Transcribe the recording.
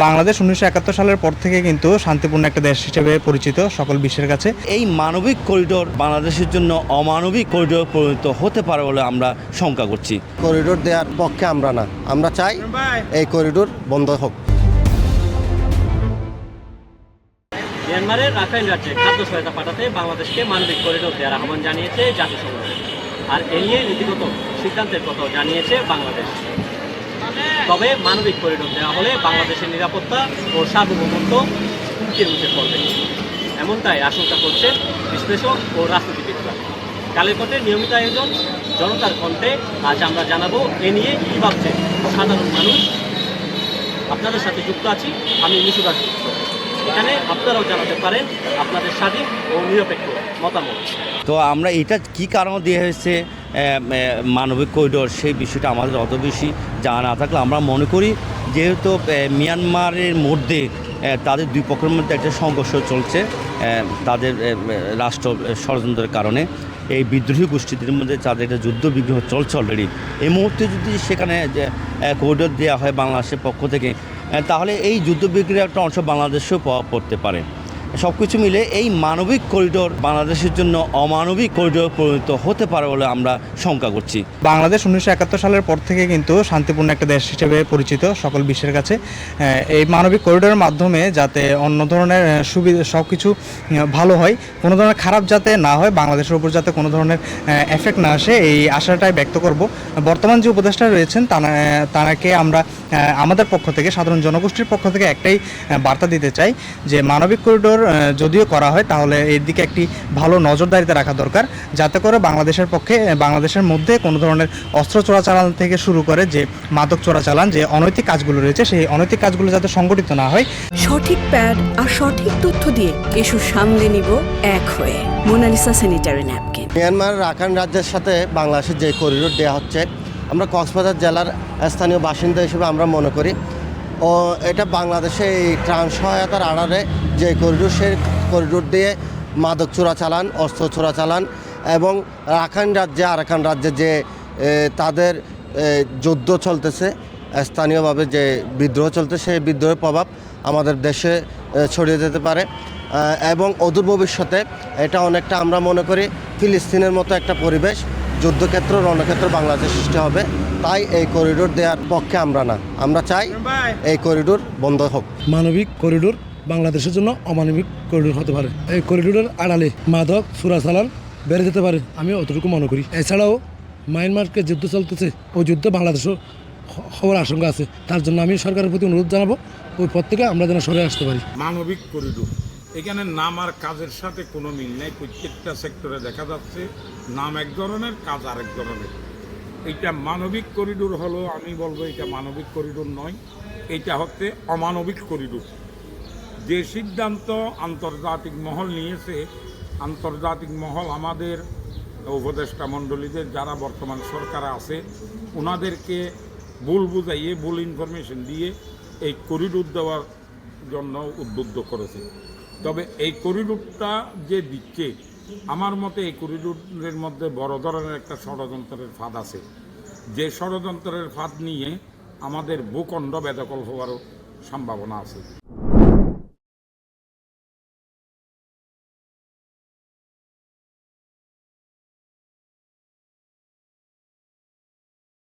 বাংলাদেশ ১৯৭১ সালের পর থেকে কিন্তু শান্তিপূর্ণ একটা দেশ হিসেবে পরিচিত সকল বিশ্বের কাছে। এই মানবিক করিডোর বাংলাদেশের জন্য অমানবিক করিডোর পরিণত হতে পারে বলে আমরা শঙ্কা করছি। করিডোর দেওয়ার পক্ষে আমরা না, আমরা চাই এই করিডোর বন্ধ হোক। মিয়ানমারের রাখাইন রাজ্যে খাদ্য সহায়তা পাঠাতে বাংলাদেশকে মানবিক করিডোর দেওয়ার আহ্বান জানিয়েছে জাতিসংঘ, আর এ নিয়ে নীতিগত সিদ্ধান্তের কথাও জানিয়েছে বাংলাদেশ। তবে মানবিক করিডোর দেওয়া হলে বাংলাদেশের নিরাপত্তা ও সার্বভৌমত্ব হুমকির মুখে পড়বে, এমনটাই আশঙ্কা করছেন বিশ্লেষক ও রাজনীতিবিদরা। কালের কণ্ঠের নিয়মিত আয়োজন জনতার কণ্ঠে আজ আমরা জানাবো এ নিয়ে কী ভাবছে সাধারণ মানুষ। আপনাদের সাথে যুক্ত আছি আমি মিশুদার। এখানে আপনারাও জানাতে পারেন আপনাদের স্বাধীন ও নিরপেক্ষ মতামত। তো আমরা এটা কি কারণ দিয়ে হয়েছে মানবিক করিডোর, সেই বিষয়টা আমাদের অত বেশি জানা না থাকলে আমরা মনে করি যেহেতু মিয়ানমারের মধ্যে তাদের দুই পক্ষের মধ্যে একটা সংঘর্ষ চলছে, তাদের রাষ্ট্র ষড়যন্ত্রের কারণে এই বিদ্রোহী গোষ্ঠীদের মধ্যে তাদের একটা যুদ্ধ বিগ্রহ চলছে অলরেডি। এই মুহূর্তে যদি সেখানে করিডোর দেওয়া হয় বাংলাদেশের পক্ষ থেকে, তাহলে এই যুদ্ধ বিগ্রহের একটা অংশ বাংলাদেশেও পড়তে পারে। সব কিছু মিলে এই মানবিক করিডোর বাংলাদেশের জন্য অমানবিক করিডোর পরিণত হতে পারে বলে আমরা শঙ্কা করছি। বাংলাদেশ ১৯৭১ সালের পর থেকে কিন্তু শান্তিপূর্ণ একটা দেশ হিসেবে পরিচিত সকল বিশ্বের কাছে। এই মানবিক করিডোরের মাধ্যমে যাতে অন্য ধরনের সুবিধা সব কিছু ভালো হয়, কোনো ধরনের খারাপ যাতে না হয়, বাংলাদেশের উপর যাতে কোনো ধরনের এফেক্ট না আসে, এই আশাটাই ব্যক্ত করব। বর্তমান যে উপদেষ্টা রয়েছেন তাকে আমরা আমাদের পক্ষ থেকে, সাধারণ জনগোষ্ঠীর পক্ষ থেকে একটাই বার্তা দিতে চাই যে মানবিক করিডোর যদিও করা হয় তাহলে এর দিকে একটি ভালো নজরদারিতে রাখা দরকার, যাতে করে বাংলাদেশের পক্ষে বাংলাদেশের মধ্যে কোনো ধরনের অস্ত্র চোরাচালান থেকে শুরু করে যে মাদক চোরাচালান, যে অনৈতিক কাজগুলো রয়েছে, সেই অনৈতিক কাজগুলো যাতে সংগঠিত না হয়। সঠিক প্যাড আর সঠিক তথ্য দিয়ে ইস্যু সামলে নিব এক হয়ে। Monalisa sanitary napkin. Myanmar Rakhine রাজ্যের সাথে বাংলাদেশের যে করিডোর দেওয়া হচ্ছে, আমরা কক্সবাজার জেলার স্থানীয় বাসিন্দা হিসেবে আমরা মনে করি ও এটা বাংলাদেশে এই ত্রাণ সহায়তার আড়ালে যে করিডোর, সেই করিডোর দিয়ে মাদক চোরাচালান, অস্ত্র চোরাচালান এবং রাখাইন রাজ্যে আরাকান রাজ্যে যে তাদের যুদ্ধ চলতেছে, স্থানীয়ভাবে যে বিদ্রোহ চলতেছে, সেই বিদ্রোহের প্রভাব আমাদের দেশে ছড়িয়ে যেতে পারে এবং অদূর ভবিষ্যতে এটা অনেকটা আমরা মনে করি ফিলিস্তিনের মতো একটা পরিবেশ, যুদ্ধক্ষেত্র, রণক্ষেত্র বাংলাদেশ সৃষ্টি হবে। তাই এই করিডোর দেওয়ার পক্ষে আমরা না, আমরা চাই এই করিডোর বন্ধ হোক। মানবিক করিডোর বাংলাদেশের জন্য অমানবিক করিডোর হতে পারে। এই করিডোরের আড়ালে মাদক চোরাচালান বেড়ে যেতে পারে, আমি অতটুকু মনে করি। এছাড়াও মায়ানমারকে যুদ্ধ চলতেছে, ওই যুদ্ধে বাংলাদেশও হওয়ার আশঙ্কা আছে। তার জন্য আমি সরকারের প্রতি অনুরোধ জানাবো ওই পথ থেকে আমরা যেন সরে আসতে পারি। মানবিক করিডোর এখানে নাম আর কাজের সাথে কোনো মিল নেই। প্রত্যেকটা সেক্টরে দেখা যাচ্ছে নাম এক ধরনের, কাজ আরেক ধরনের। এইটা মানবিক করিডোর হলো, আমি বলবো এটা মানবিক করিডোর নয়, এইটা হচ্ছে অমানবিক করিডোর। যে সিদ্ধান্ত আন্তর্জাতিক মহল নিয়েছে, আন্তর্জাতিক মহল আমাদের উপদেষ্টা মণ্ডলীদের যারা বর্তমান সরকারে আছে ওনাদেরকে ভুল বুঝাইয়ে, ভুল ইনফরমেশন দিয়ে এই করিডোর দেওয়ার জন্য উদ্বুদ্ধ করেছে। তবে এই করিডোরটা যে দিচ্ছে, আমার মতে এই করিডোরের মধ্যে বড় ধরনের একটা ষড়যন্ত্রের ফাঁদ আছে, যে ষড়যন্ত্রের ফাঁদ নিয়ে আমাদের ভূখণ্ড বেদখল হওয়ারও সম্ভাবনা আছে।